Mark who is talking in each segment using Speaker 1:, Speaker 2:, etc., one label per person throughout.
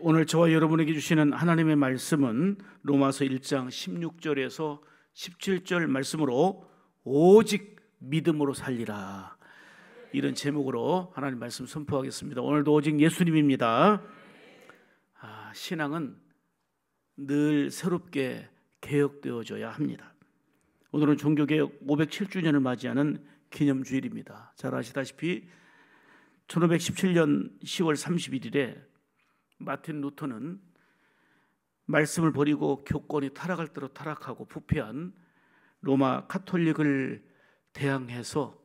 Speaker 1: 오늘 저와 여러분에게 주시는 하나님의 말씀은 로마서 1장 16절에서 17절 말씀으로 오직 믿음으로 살리라, 이런 제목으로 하나님 말씀 선포하겠습니다. 오늘도 오직 예수님입니다. 신앙은 늘 새롭게 개혁되어져야 합니다. 오늘은 종교개혁 507주년을 맞이하는 기념주일입니다. 잘 아시다시피 1517년 10월 31일에 마틴 루터는 말씀을 버리고 교권이 타락할 대로 타락하고 부패한 로마 카톨릭을 대항해서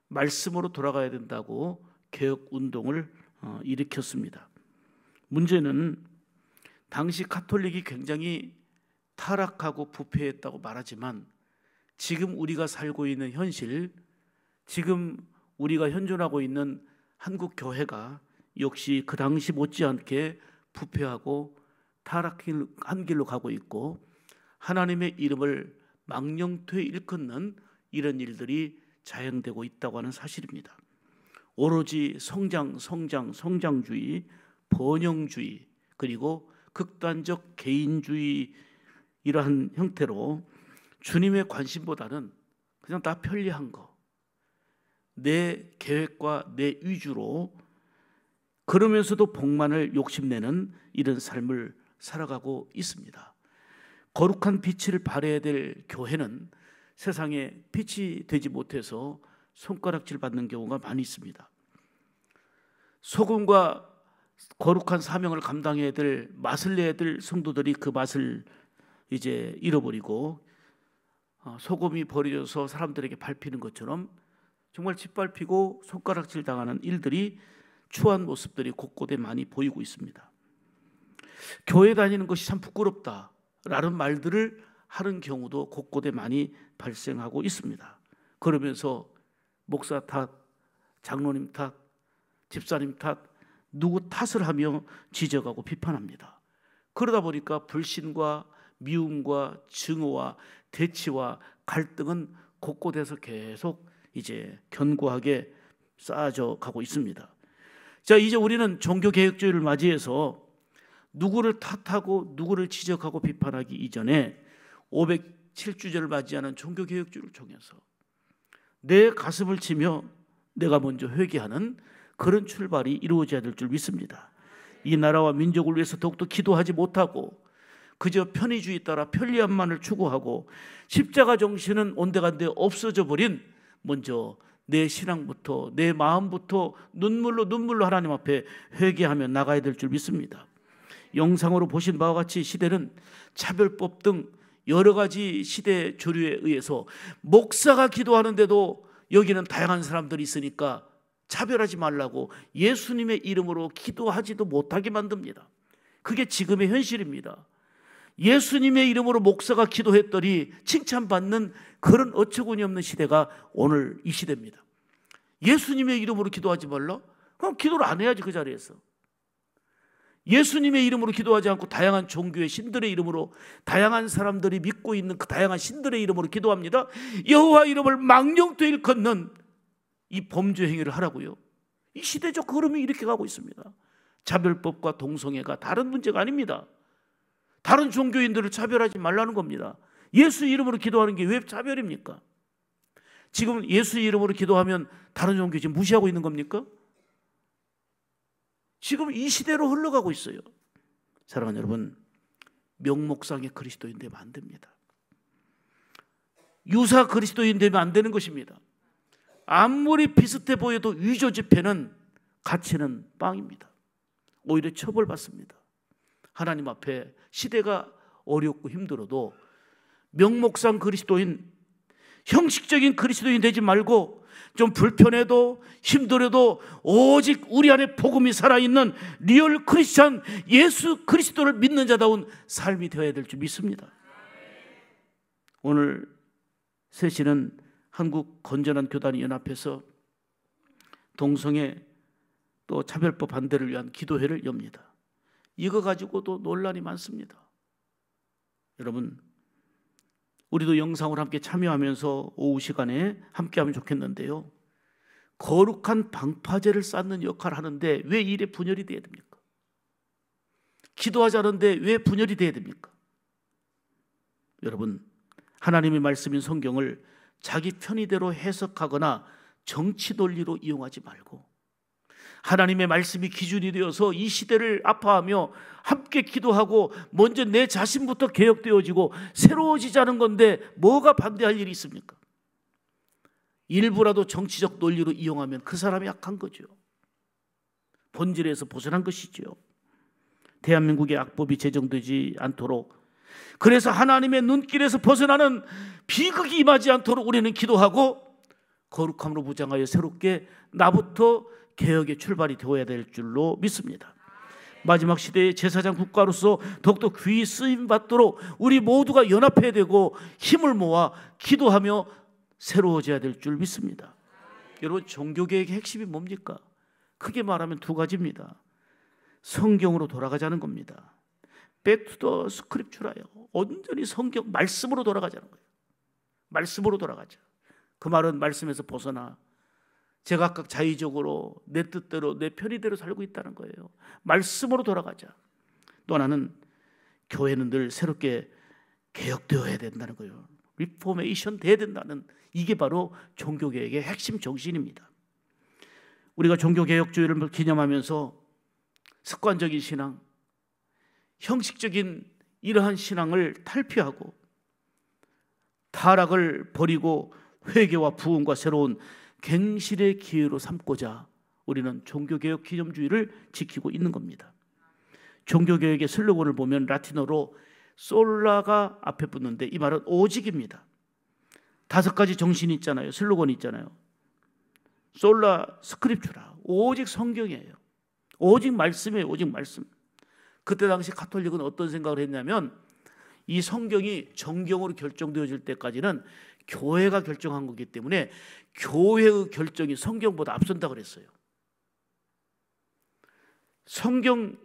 Speaker 1: 말씀으로 돌아가야 된다고 개혁운동을 일으켰습니다. 문제는 당시 카톨릭이 굉장히 타락하고 부패했다고 말하지만 지금 우리가 살고 있는 현실, 지금 우리가 현존하고 있는 한국 교회가 역시 그 당시 못지않게 부패하고 타락한 길로 가고 있고 하나님의 이름을 망령되이 일컫는 이런 일들이 자행되고 있다고 하는 사실입니다. 오로지 성장주의, 번영주의, 그리고 극단적 개인주의, 이러한 형태로 주님의 관심보다는 그냥 다 편리한 거, 내 계획과 내 위주로, 그러면서도 복만을 욕심내는 이런 삶을 살아가고 있습니다. 거룩한 빛을 발해야 될 교회는 세상에 빛이 되지 못해서 손가락질 받는 경우가 많이 있습니다. 소금과 거룩한 사명을 감당해야 될, 맛을 내야 될 성도들이 그 맛을 이제 잃어버리고 소금이 버려져서 사람들에게 밟히는 것처럼 정말 짓밟히고 손가락질 당하는 일들이, 추한 모습들이 곳곳에 많이 보이고 있습니다. 교회 다니는 것이 참 부끄럽다라는 말들을 하는 경우도 곳곳에 많이 발생하고 있습니다. 그러면서 목사 탓, 장로님 탓, 집사님 탓, 누구 탓을 하며 지적하고 비판합니다. 그러다 보니까 불신과 미움과 증오와 대치와 갈등은 곳곳에서 계속 이제 견고하게 쌓아져 가고 있습니다. 자, 이제 우리는 종교개혁주의를 맞이해서 누구를 탓하고 누구를 지적하고 비판하기 이전에 507주년을 맞이하는 종교개혁주의를 통해서 내 가슴을 치며 내가 먼저 회개하는 그런 출발이 이루어져야 될 줄 믿습니다. 이 나라와 민족을 위해서 더욱더 기도하지 못하고 그저 편의주의 따라 편리함만을 추구하고 십자가 정신은 온데간데 없어져 버린, 먼저 내 신앙부터, 내 마음부터 눈물로 하나님 앞에 회개하며 나가야 될 줄 믿습니다. 영상으로 보신 바와 같이 시대는 차별법 등 여러 가지 시대 조류에 의해서 목사가 기도하는데도 여기는 다양한 사람들이 있으니까 차별하지 말라고 예수님의 이름으로 기도하지도 못하게 만듭니다. 그게 지금의 현실입니다. 예수님의 이름으로 목사가 기도했더니 칭찬받는 그런 어처구니 없는 시대가 오늘 이 시대입니다. 예수님의 이름으로 기도하지 말라? 그럼 기도를 안 해야지 그 자리에서. 예수님의 이름으로 기도하지 않고 다양한 종교의 신들의 이름으로, 다양한 사람들이 믿고 있는 그 다양한 신들의 이름으로 기도합니다. 여호와 이름을 망령되이 일컫는 이 범죄 행위를 하라고요. 이 시대적 흐름이 이렇게 가고 있습니다. 차별법과 동성애가 다른 문제가 아닙니다. 다른 종교인들을 차별하지 말라는 겁니다. 예수 이름으로 기도하는 게 왜 차별입니까? 지금 예수 이름으로 기도하면 다른 종교 지금 무시하고 있는 겁니까? 지금 이 시대로 흘러가고 있어요. 사랑하는 여러분, 명목상의 그리스도인 되면 안 됩니다. 유사 그리스도인 되면 안 되는 것입니다. 아무리 비슷해 보여도 위조 집회는 가치는 빵입니다. 오히려 처벌받습니다. 하나님 앞에 시대가 어렵고 힘들어도 명목상 그리스도인, 형식적인 그리스도인 되지 말고 좀 불편해도 힘들어도 오직 우리 안에 복음이 살아있는 리얼 크리스찬, 예수 그리스도를 믿는 자다운 삶이 되어야 될 줄 믿습니다. 오늘 3시는 한국 건전한 교단이 연합해서 동성애 또 차별법 반대를 위한 기도회를 엽니다. 이거 가지고도 논란이 많습니다. 여러분, 우리도 영상으로 함께 참여하면서 오후 시간에 함께하면 좋겠는데요, 거룩한 방파제를 쌓는 역할을 하는데 왜 일에 분열이 돼야 됩니까? 기도하지 않은데 왜 분열이 돼야 됩니까? 여러분, 하나님의 말씀인 성경을 자기 편의대로 해석하거나 정치 논리로 이용하지 말고 하나님의 말씀이 기준이 되어서 이 시대를 아파하며 함께 기도하고 먼저 내 자신부터 개혁되어지고 새로워지자는 건데 뭐가 반대할 일이 있습니까? 일부라도 정치적 논리로 이용하면 그 사람이 약한 거죠. 본질에서 벗어난 것이죠. 대한민국의 악법이 제정되지 않도록, 그래서 하나님의 눈길에서 벗어나는 비극이 임하지 않도록 우리는 기도하고 거룩함으로 무장하여 새롭게 나부터 개혁의 출발이 되어야 될 줄로 믿습니다. 마지막 시대의 제사장 국가로서 더욱더 귀히 쓰임 받도록 우리 모두가 연합해야 되고 힘을 모아 기도하며 새로워져야 될 줄 믿습니다. 여러분, 종교개혁의 핵심이 뭡니까? 크게 말하면 두 가지입니다. 성경으로 돌아가자는 겁니다. Back to the scripture예요. 온전히 성경 말씀으로 돌아가자는 거예요. 말씀으로 돌아가자. 그 말은 말씀에서 벗어나 제각각 자의적으로 내 뜻대로 내 편의대로 살고 있다는 거예요. 말씀으로 돌아가자. 또 하나는 교회는 늘 새롭게 개혁되어야 된다는 거예요. 리포메이션 돼야 된다는, 이게 바로 종교개혁의 핵심 정신입니다. 우리가 종교개혁주의를 기념하면서 습관적인 신앙, 형식적인 이러한 신앙을 탈피하고 타락을 버리고 회개와 부흥과 새로운 갱신의 기회로 삼고자 우리는 종교개혁 기념주의를 지키고 있는 겁니다. 종교개혁의 슬로건을 보면 라틴어로 솔라가 앞에 붙는데 이 말은 오직입니다. 5가지 정신이 있잖아요. 슬로건이 있잖아요. 솔라 스크립추라, 오직 성경이에요. 오직 말씀이에요. 오직 말씀. 그때 당시 가톨릭은 어떤 생각을 했냐면 이 성경이 정경으로 결정되어질 때까지는 교회가 결정한 거기 때문에 교회의 결정이 성경보다 앞선다고 그랬어요. 성경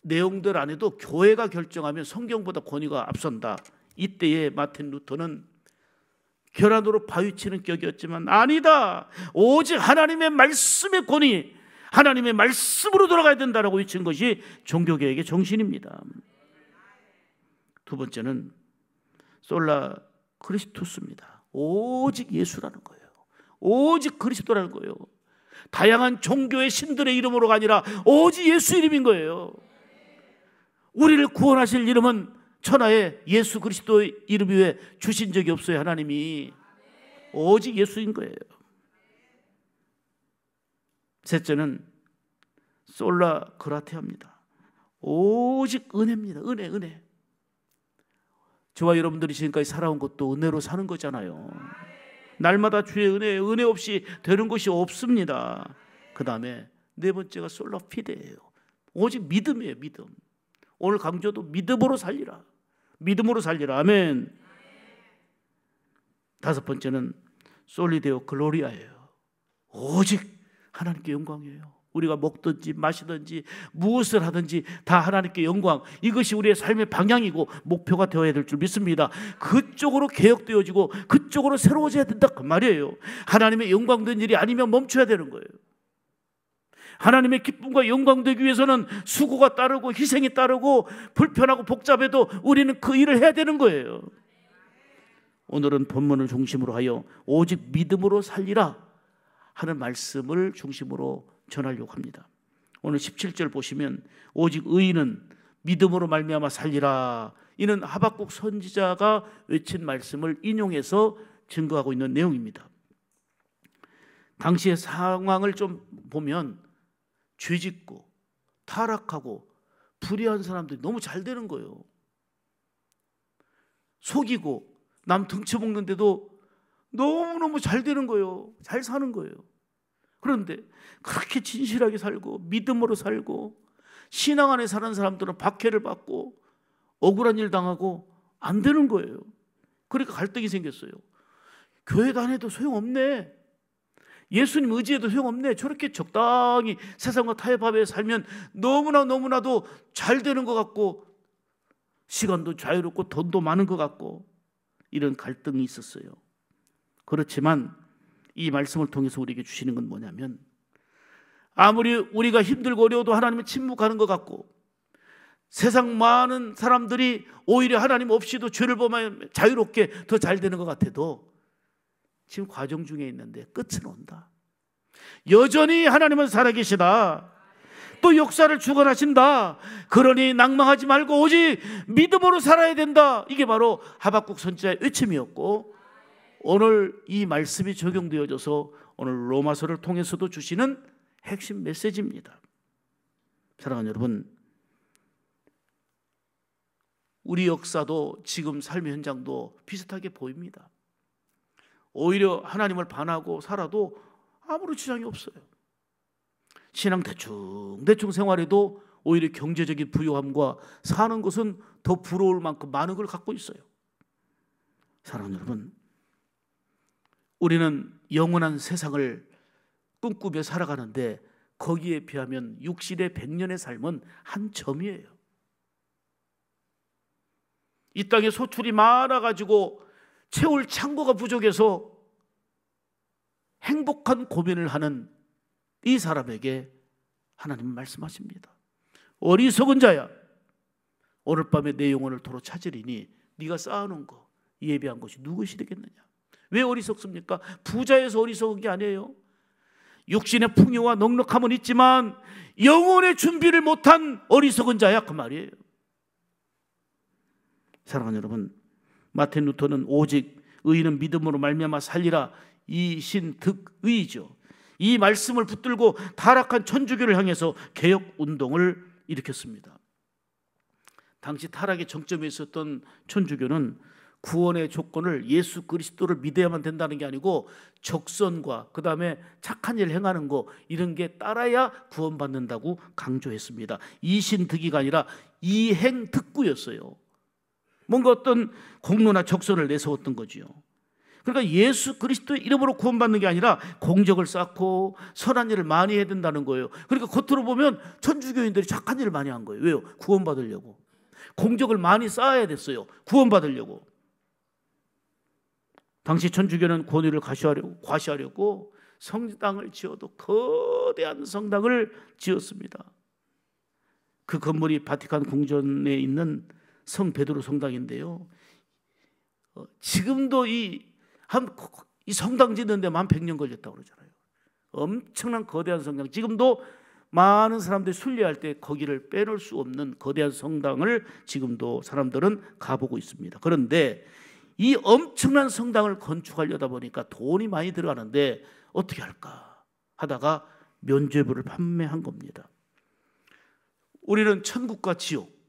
Speaker 1: 내용들 안에도 교회가 결정하면 성경보다 권위가 앞선다. 이때에 마틴 루터는 결함으로 바위치는 격이었지만 아니다. 오직 하나님의 말씀의 권위, 하나님의 말씀으로 돌아가야 된다라고 외친 것이 종교개혁의 정신입니다. 두 번째는 솔라 크리스투스입니다. 오직 예수라는 거예요. 오직 그리스도라는 거예요. 다양한 종교의 신들의 이름으로가 아니라 오직 예수 이름인 거예요. 우리를 구원하실 이름은 천하에 예수 그리스도의 이름 외에 주신 적이 없어요. 하나님이 오직 예수인 거예요. 셋째는 솔라 그라티아입니다. 오직 은혜입니다. 은혜. 저와 여러분들이 지금까지 살아온 것도 은혜로 사는 거잖아요. 날마다 주의 은혜 없이 되는 것이 없습니다. 그 다음에 네 번째가 솔라 피데예요. 오직 믿음이에요. 믿음. 오늘 강조도 믿음으로 살리라. 믿음으로 살리라. 아멘. 다섯 번째는 솔리데오 글로리아예요. 오직 하나님께 영광이에요. 우리가 먹든지 마시든지 무엇을 하든지 다 하나님께 영광, 이것이 우리의 삶의 방향이고 목표가 되어야 될 줄 믿습니다. 그쪽으로 개혁되어지고 그쪽으로 새로워져야 된다 그 말이에요. 하나님의 영광된 일이 아니면 멈춰야 되는 거예요. 하나님의 기쁨과 영광 되기 위해서는 수고가 따르고 희생이 따르고 불편하고 복잡해도 우리는 그 일을 해야 되는 거예요. 오늘은 본문을 중심으로 하여 오직 믿음으로 살리라 하는 말씀을 중심으로 전하려고 합니다. 오늘 17절 보시면 오직 의인은 믿음으로 말미암아 살리라, 이는 하박국 선지자가 외친 말씀을 인용해서 증거하고 있는 내용입니다. 당시의 상황을 좀 보면 죄짓고 타락하고 불의한 사람들이 너무 잘 되는 거예요. 속이고 남 등쳐먹는데도 너무너무 잘 되는 거예요. 잘 사는 거예요. 그런데 그렇게 진실하게 살고 믿음으로 살고 신앙 안에 사는 사람들은 박해를 받고 억울한 일 당하고 안 되는 거예요. 그러니까 갈등이 생겼어요. 교회 다녀도 소용없네. 예수님 의지해도 소용없네. 저렇게 적당히 세상과 타협하며 살면 너무나도 잘 되는 것 같고 시간도 자유롭고 돈도 많은 것 같고 이런 갈등이 있었어요. 그렇지만 이 말씀을 통해서 우리에게 주시는 건 뭐냐면 아무리 우리가 힘들고 어려워도 하나님은 침묵하는 것 같고 세상 많은 사람들이 오히려 하나님 없이도 죄를 범하면 자유롭게 더 잘 되는 것 같아도 지금 과정 중에 있는데 끝은 온다. 여전히 하나님은 살아계시다. 또 역사를 주관하신다. 그러니 낭망하지 말고 오직 믿음으로 살아야 된다. 이게 바로 하박국 선지자의 외침이었고, 오늘 이 말씀이 적용되어져서 오늘 로마서를 통해서도 주시는 핵심 메시지입니다. 사랑하는 여러분, 우리 역사도 지금 삶의 현장도 비슷하게 보입니다. 오히려 하나님을 반하고 살아도 아무런 지장이 없어요. 신앙 대충 생활해도 오히려 경제적인 부유함과 사는 것은 더 부러울 만큼 많은 걸 갖고 있어요. 사랑하는 여러분, 우리는 영원한 세상을 꿈꾸며 살아가는데 거기에 비하면 육신의 100년의 삶은 한 점이에요. 이 땅에 소출이 많아가지고 채울 창고가 부족해서 행복한 고민을 하는 이 사람에게 하나님은 말씀하십니다. 어리석은 자야, 오늘 밤에 내 영혼을 도로 찾으리니 네가 쌓아놓은 거 예비한 것이 누구시 되겠느냐. 왜 어리석습니까? 부자에서 어리석은 게 아니에요. 육신의 풍요와 넉넉함은 있지만 영혼의 준비를 못한 어리석은 자야, 그 말이에요. 사랑하는 여러분, 마틴 루터는 오직 의인은 믿음으로 말미암아 살리라, 이 신득의죠. 이 말씀을 붙들고 타락한 천주교를 향해서 개혁 운동을 일으켰습니다. 당시 타락의 정점에 있었던 천주교는 구원의 조건을 예수 그리스도를 믿어야만 된다는 게 아니고 적선과 그 다음에 착한 일을 행하는 거, 이런 게 따라야 구원받는다고 강조했습니다. 이신득의가 아니라 이행득구였어요. 뭔가 어떤 공로나 적선을 내세웠던 거지요. 그러니까 예수 그리스도의 이름으로 구원받는 게 아니라 공적을 쌓고 선한 일을 많이 해야 된다는 거예요. 그러니까 겉으로 보면 천주교인들이 착한 일을 많이 한 거예요. 왜요? 구원받으려고. 공적을 많이 쌓아야 됐어요. 구원받으려고. 당시 천주교는 권위를 과시하려고 성당을 지어도 거대한 성당을 지었습니다. 그 건물이 바티칸 궁전에 있는 성 베드로 성당인데요, 지금도 이 성당 짓는 데만 100년 걸렸다고 그러잖아요. 엄청난 거대한 성당, 지금도 많은 사람들이 순례할 때 거기를 빼놓을 수 없는 거대한 성당을 지금도 사람들은 가보고 있습니다. 그런데 이 엄청난 성당을 건축하려다 보니까 돈이 많이 들어가는데 어떻게 할까 하다가 면죄부를 판매한 겁니다. 우리는 천국과 지옥,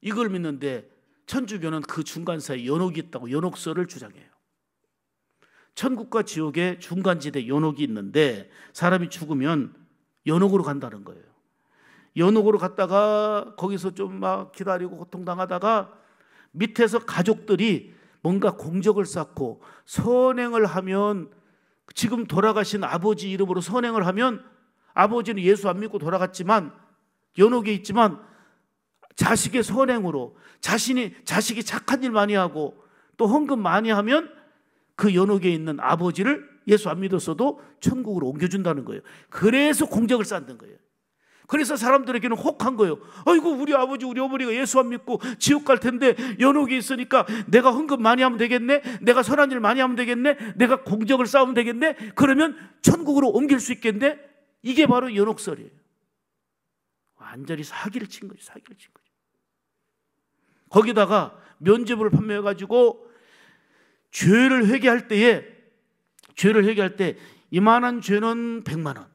Speaker 1: 이걸 믿는데 천주교는 그 중간 사이에 연옥이 있다고 연옥설을 주장해요. 천국과 지옥의 중간지대 연옥이 있는데 사람이 죽으면 연옥으로 간다는 거예요. 연옥으로 갔다가 거기서 좀 막 기다리고 고통당하다가 밑에서 가족들이 뭔가 공적을 쌓고 선행을 하면, 지금 돌아가신 아버지 이름으로 선행을 하면, 아버지는 예수 안 믿고 돌아갔지만 연옥에 있지만 자식의 선행으로 자식이 착한 일 많이 하고 또 헌금 많이 하면 그 연옥에 있는 아버지를 예수 안 믿었어도 천국으로 옮겨준다는 거예요. 그래서 공적을 쌓는 거예요. 그래서 사람들에게는 혹한 거예요. 아이고, 우리 아버지 우리 어머니가 예수 안 믿고 지옥 갈 텐데 연옥에 있으니까 내가 헌금 많이 하면 되겠네, 내가 선한 일 많이 하면 되겠네, 내가 공적을 쌓으면 되겠네, 그러면 천국으로 옮길 수 있겠네. 이게 바로 연옥설이에요. 완전히 사기를 친 거죠. 사기를 친 거죠. 거기다가 면죄부를 판매해가지고 죄를 회개할 때 이만한 죄는 100만 원,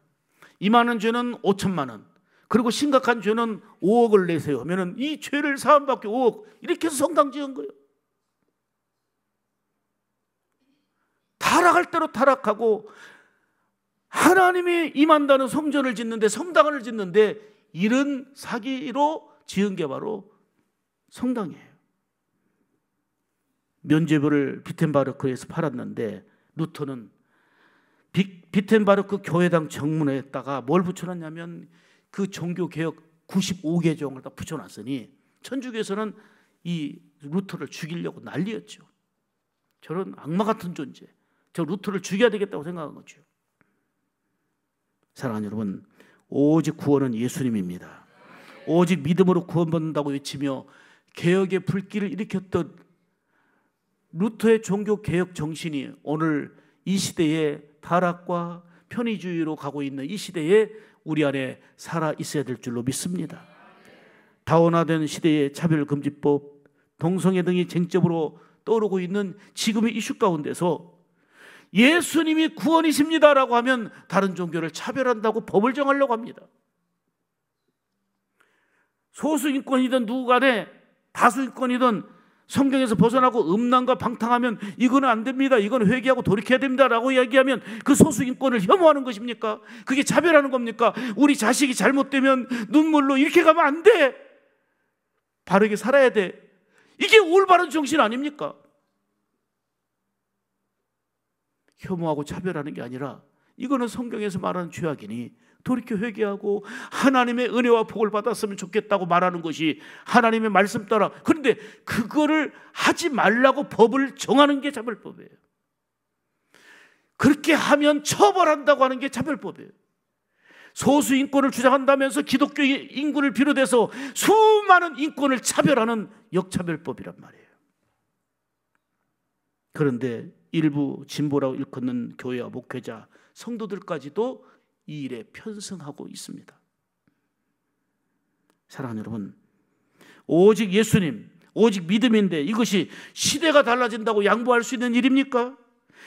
Speaker 1: 이만한 죄는 5천만 원, 그리고 심각한 죄는 5억을 내세요 하면은 이 죄를 사함받기 5억, 이렇게 해서 성당 지은 거예요. 타락할 대로 타락하고 하나님이 임한다는 성전을 짓는데, 성당을 짓는데 이런 사기로 지은 게 바로 성당이에요. 면죄부를 비텐바르크에서 팔았는데 루터는 비텐바르크 교회당 정문에다가 뭘 붙여놨냐면 그 종교개혁 95개정을 다 붙여놨으니 천주교에서는 이 루터를 죽이려고 난리였죠. 저런 악마 같은 존재, 저 루터를 죽여야 되겠다고 생각한 거죠. 사랑하는 여러분, 오직 구원은 예수님입니다. 오직 믿음으로 구원받는다고 외치며 개혁의 불길을 일으켰던 루터의 종교개혁 정신이 오늘 이 시대의 타락과 편의주의로 가고 있는 이 시대에 우리 안에 살아 있어야 될 줄로 믿습니다. 다원화된 시대의 차별금지법, 동성애 등이 쟁점으로 떠오르고 있는 지금의 이슈 가운데서 예수님이 구원이십니다라고 하면 다른 종교를 차별한다고 법을 정하려고 합니다. 소수인권이든 누구 간에 다수인권이든 성경에서 벗어나고 음란과 방탕하면 이거는 안 됩니다, 이거는 회개하고 돌이켜야 됩니다라고 이야기하면 그 소수인권을 혐오하는 것입니까? 그게 차별하는 겁니까? 우리 자식이 잘못되면 눈물로 이렇게 가면 안 돼, 바르게 살아야 돼, 이게 올바른 정신 아닙니까? 혐오하고 차별하는 게 아니라 이거는 성경에서 말하는 죄악이니 돌이켜 회개하고 하나님의 은혜와 복을 받았으면 좋겠다고 말하는 것이 하나님의 말씀 따라. 그런데 그거를 하지 말라고 법을 정하는 게 차별법이에요. 그렇게 하면 처벌한다고 하는 게 차별법이에요. 소수 인권을 주장한다면서 기독교 인권을 비롯해서 수많은 인권을 차별하는 역차별법이란 말이에요. 그런데 일부 진보라고 일컫는 교회와 목회자, 성도들까지도 이 일에 편승하고 있습니다. 사랑하는 여러분, 오직 예수님, 오직 믿음인데 이것이 시대가 달라진다고 양보할 수 있는 일입니까?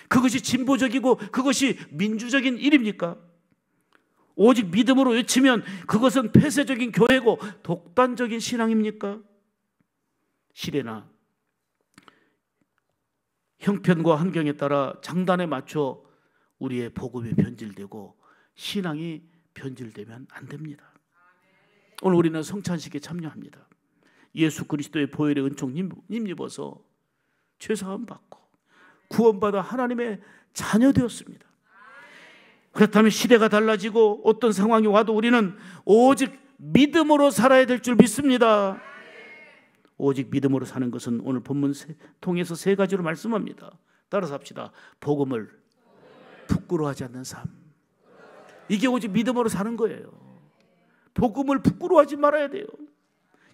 Speaker 1: 그것이 진보적이고 그것이 민주적인 일입니까? 오직 믿음으로 외치면 그것은 폐쇄적인 교회고 독단적인 신앙입니까? 시대나 형편과 환경에 따라 장단에 맞춰 우리의 복음이 변질되고 신앙이 변질되면 안 됩니다. 오늘 우리는 성찬식에 참여합니다. 예수 그리스도의 보혈의 은총 힘입어서 죄사함 받고 구원받아 하나님의 자녀 되었습니다. 그렇다면 시대가 달라지고 어떤 상황이 와도 우리는 오직 믿음으로 살아야 될 줄 믿습니다. 오직 믿음으로 사는 것은 오늘 본문 통해서 세 가지로 말씀합니다. 따라서 합시다. 복음을 부끄러워하지 않는 삶. 이게 오직 믿음으로 사는 거예요. 복음을 부끄러워하지 말아야 돼요.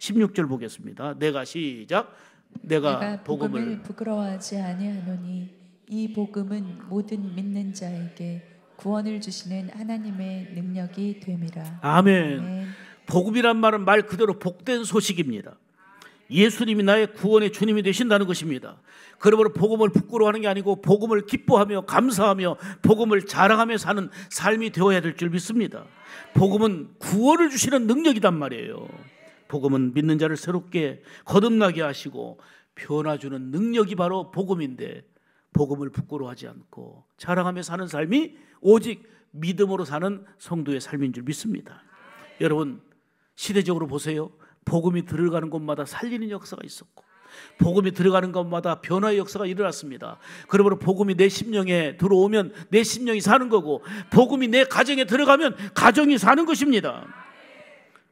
Speaker 1: 16절 보겠습니다. 내가 시작. 내가 복음을
Speaker 2: 부끄러워하지 아니하노니 이 복음은 모든 믿는 자에게 구원을 주시는 하나님의 능력이 됨이라.
Speaker 1: 아멘.
Speaker 2: 아멘.
Speaker 1: 복음이란 말은 말 그대로 복된 소식입니다. 예수님이 나의 구원의 주님이 되신다는 것입니다. 그러므로 복음을 부끄러워하는 게 아니고 복음을 기뻐하며 감사하며 복음을 자랑하며 사는 삶이 되어야 될 줄 믿습니다. 복음은 구원을 주시는 능력이란 말이에요. 복음은 믿는 자를 새롭게 거듭나게 하시고 변화 주는 능력이 바로 복음인데, 복음을 부끄러워하지 않고 자랑하며 사는 삶이 오직 믿음으로 사는 성도의 삶인 줄 믿습니다. 여러분, 시대적으로 보세요. 복음이 들어가는 곳마다 살리는 역사가 있었고 복음이 들어가는 곳마다 변화의 역사가 일어났습니다. 그러므로 복음이 내 심령에 들어오면 내 심령이 사는 거고, 복음이 내 가정에 들어가면 가정이 사는 것입니다.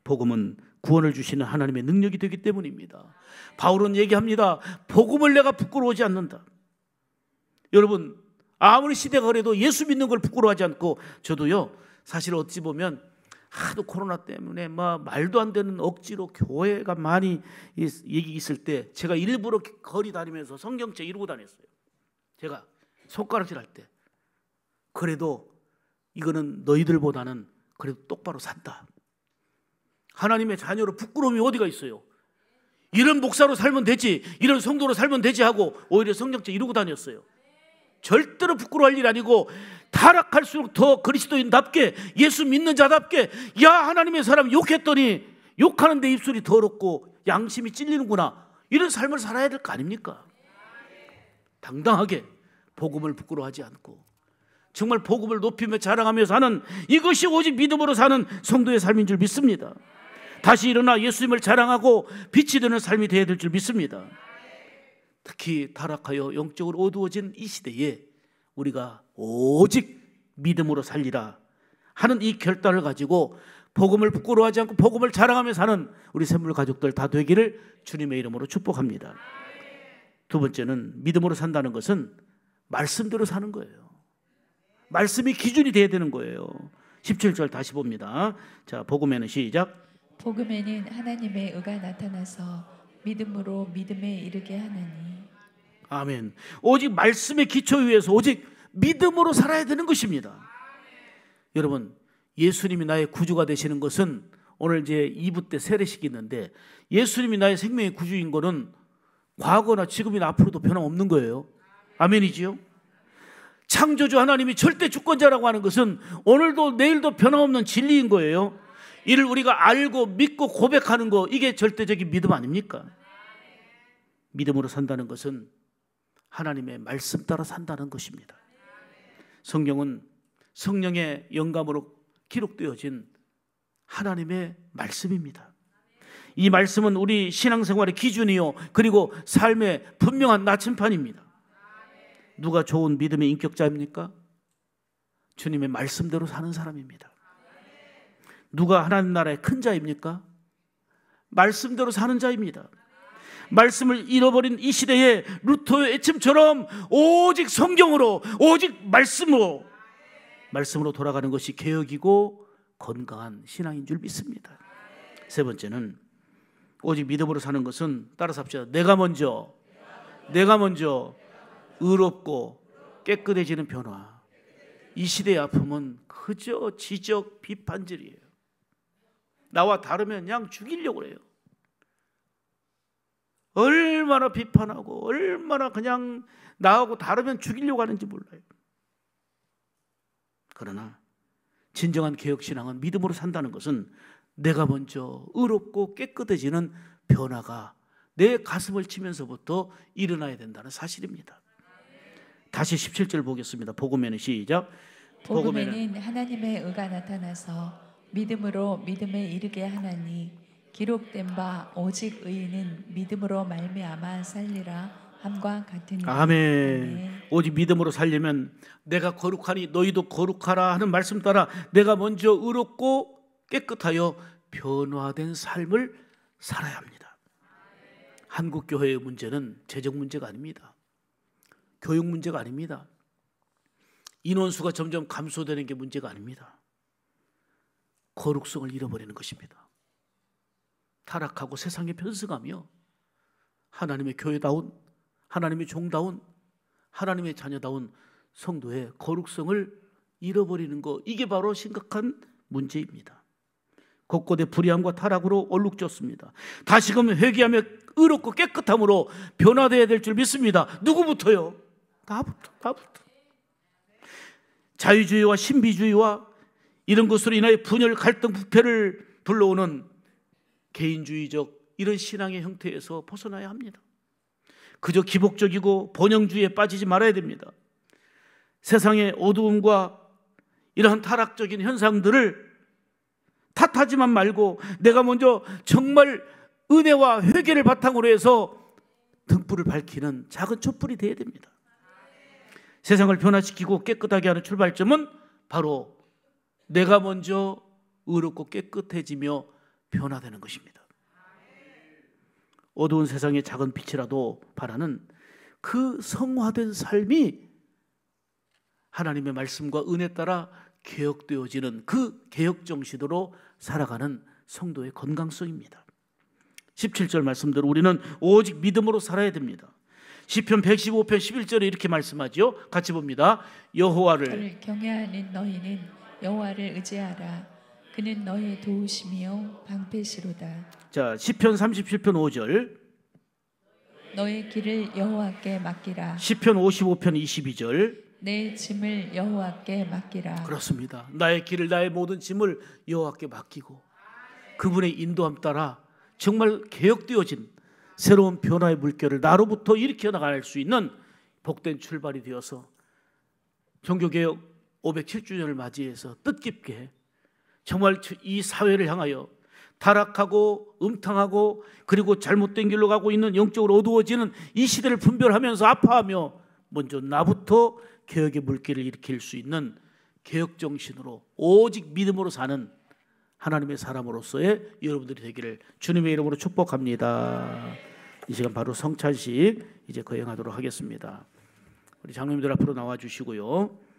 Speaker 1: 복음은 구원을 주시는 하나님의 능력이 되기 때문입니다. 바울은 얘기합니다. 복음을 내가 부끄러워하지 않는다. 여러분, 아무리 시대가 그래도 예수 믿는 걸 부끄러워하지 않고, 저도요 사실 어찌 보면 하도 코로나 때문에 막 말도 안 되는 억지로 교회가 많이 얘기 있을 때 제가 일부러 거리 다니면서 성경책 이루고 다녔어요. 제가 손가락질 할 때. 그래도 이거는 너희들보다는 그래도 똑바로 산다. 하나님의 자녀로 부끄러움이 어디가 있어요? 이런 목사로 살면 되지, 이런 성도로 살면 되지 하고 오히려 성경책 이루고 다녔어요. 절대로 부끄러워할 일 아니고 타락할수록 더 그리스도인답게, 예수 믿는 자답게, 야 하나님의 사람 욕했더니 욕하는데 입술이 더럽고 양심이 찔리는구나, 이런 삶을 살아야 될 거 아닙니까? 당당하게 복음을 부끄러워하지 않고 정말 복음을 높이며 자랑하며 사는, 이것이 오직 믿음으로 사는 성도의 삶인 줄 믿습니다. 다시 일어나 예수님을 자랑하고 빛이 되는 삶이 되어야 될 줄 믿습니다. 특히 타락하여 영적으로 어두워진 이 시대에 우리가 오직 믿음으로 살리라 하는 이 결단을 가지고 복음을 부끄러워하지 않고 복음을 자랑하며 사는 우리 샘물 가족들 다 되기를 주님의 이름으로 축복합니다. 두 번째는 믿음으로 산다는 것은 말씀대로 사는 거예요. 말씀이 기준이 돼야 되는 거예요. 17절 다시 봅니다. 자, 복음에는 시작.
Speaker 2: 복음에는 하나님의 의가 나타나서 믿음으로 믿음에 이르게 하나니.
Speaker 1: 아멘. 오직 말씀의 기초 위에서 오직 믿음으로 살아야 되는 것입니다. 여러분, 예수님이 나의 구주가 되시는 것은 오늘 이제 2부 때 세례식이 있는데 예수님이 나의 생명의 구주인 거는 과거나 지금이나 앞으로도 변함없는 거예요. 아멘이지요? 창조주 하나님이 절대 주권자라고 하는 것은 오늘도 내일도 변함없는 진리인 거예요. 이를 우리가 알고 믿고 고백하는 거, 이게 절대적인 믿음 아닙니까? 믿음으로 산다는 것은 하나님의 말씀 따라 산다는 것입니다. 성경은 성령의 영감으로 기록되어진 하나님의 말씀입니다. 이 말씀은 우리 신앙생활의 기준이요, 그리고 삶의 분명한 나침판입니다. 누가 좋은 믿음의 인격자입니까? 주님의 말씀대로 사는 사람입니다. 누가 하나님 나라의 큰 자입니까? 말씀대로 사는 자입니다. 말씀을 잃어버린 이 시대에 루터의 애침처럼 오직 성경으로, 오직 말씀으로 돌아가는 것이 개혁이고 건강한 신앙인 줄 믿습니다. 세 번째는 오직 믿음으로 사는 것은, 따라서 합시다. 내가 먼저 의롭고 깨끗해지는 변화. 이 시대의 아픔은 그저 지적, 비판질이에요. 나와 다르면 그냥 죽이려고 해요. 얼마나 비판하고 얼마나 그냥 나하고 다르면 죽이려고 하는지 몰라요. 그러나 진정한 개혁신앙은 믿음으로 산다는 것은 내가 먼저 의롭고 깨끗해지는 변화가 내 가슴을 치면서부터 일어나야 된다는 사실입니다. 다시 17절 보겠습니다. 복음에는 시작.
Speaker 2: 복음에는 하나님의 의가 나타나서 믿음으로 믿음에 이르게 하나니 기록된 바 오직 의인은 믿음으로 말미암아 살리라 함과 같으니.
Speaker 1: 아멘. 오직 믿음으로 살려면 내가 거룩하니 너희도 거룩하라 하는 말씀 따라 내가 먼저 의롭고 깨끗하여 변화된 삶을 살아야 합니다. 한국 교회의 문제는 재정 문제가 아닙니다. 교육 문제가 아닙니다. 인원수가 점점 감소되는 게 문제가 아닙니다. 거룩성을 잃어버리는 것입니다. 타락하고 세상에 편승하며 하나님의 교회다운, 하나님의 종다운, 하나님의 자녀다운 성도의 거룩성을 잃어버리는 것, 이게 바로 심각한 문제입니다. 곳곳에 불의함과 타락으로 얼룩졌습니다. 다시금 회개하며 의롭고 깨끗함으로 변화되어야 될 줄 믿습니다. 누구부터요? 나부터. 자유주의와 신비주의와 이런 것으로 인하여 분열, 갈등, 부패를 불러오는 개인주의적 이런 신앙의 형태에서 벗어나야 합니다. 그저 기복적이고 번영주의에 빠지지 말아야 됩니다. 세상의 어두움과 이러한 타락적인 현상들을 탓하지만 말고 내가 먼저 정말 은혜와 회개를 바탕으로 해서 등불을 밝히는 작은 촛불이 되어야 됩니다. 세상을 변화시키고 깨끗하게 하는 출발점은 바로 내가 먼저 의롭고 깨끗해지며 변화되는 것입니다. 어두운 세상의 작은 빛이라도 바라는 그 성화된 삶이 하나님의 말씀과 은혜 따라 개혁되어지는 그 개혁 정신으로 살아가는 성도의 건강성입니다. 17절 말씀대로 우리는 오직 믿음으로 살아야 됩니다. 시편 115편 11절에 이렇게 말씀하죠. 같이 봅니다. 여호와를
Speaker 2: 경외하는 너희는 여호와를 의지하라. 그는 너의 도우심이요 방패시로다.
Speaker 1: 자, 시편 37편 5절.
Speaker 2: 너의 길을 여호와께 맡기라.
Speaker 1: 시편 55편 22절.
Speaker 2: 내 짐을 여호와께 맡기라.
Speaker 1: 그렇습니다. 나의 길을, 나의 모든 짐을 여호와께 맡기고 그분의 인도함 따라 정말 개혁되어진 새로운 변화의 물결을 나로부터 일으켜 나갈 수 있는 복된 출발이 되어서 종교개혁 507주년을 맞이해서 뜻깊게 정말 이 사회를 향하여 타락하고 음탕하고 그리고 잘못된 길로 가고 있는 영적으로 어두워지는 이 시대를 분별하면서 아파하며 먼저 나부터 개혁의 물길을 일으킬 수 있는 개혁 정신으로 오직 믿음으로 사는 하나님의 사람으로서의 여러분들이 되기를 주님의 이름으로 축복합니다. 이 시간 바로 성찬식 이제 거행하도록 하겠습니다. 우리 장로님들 앞으로 나와 주시고요.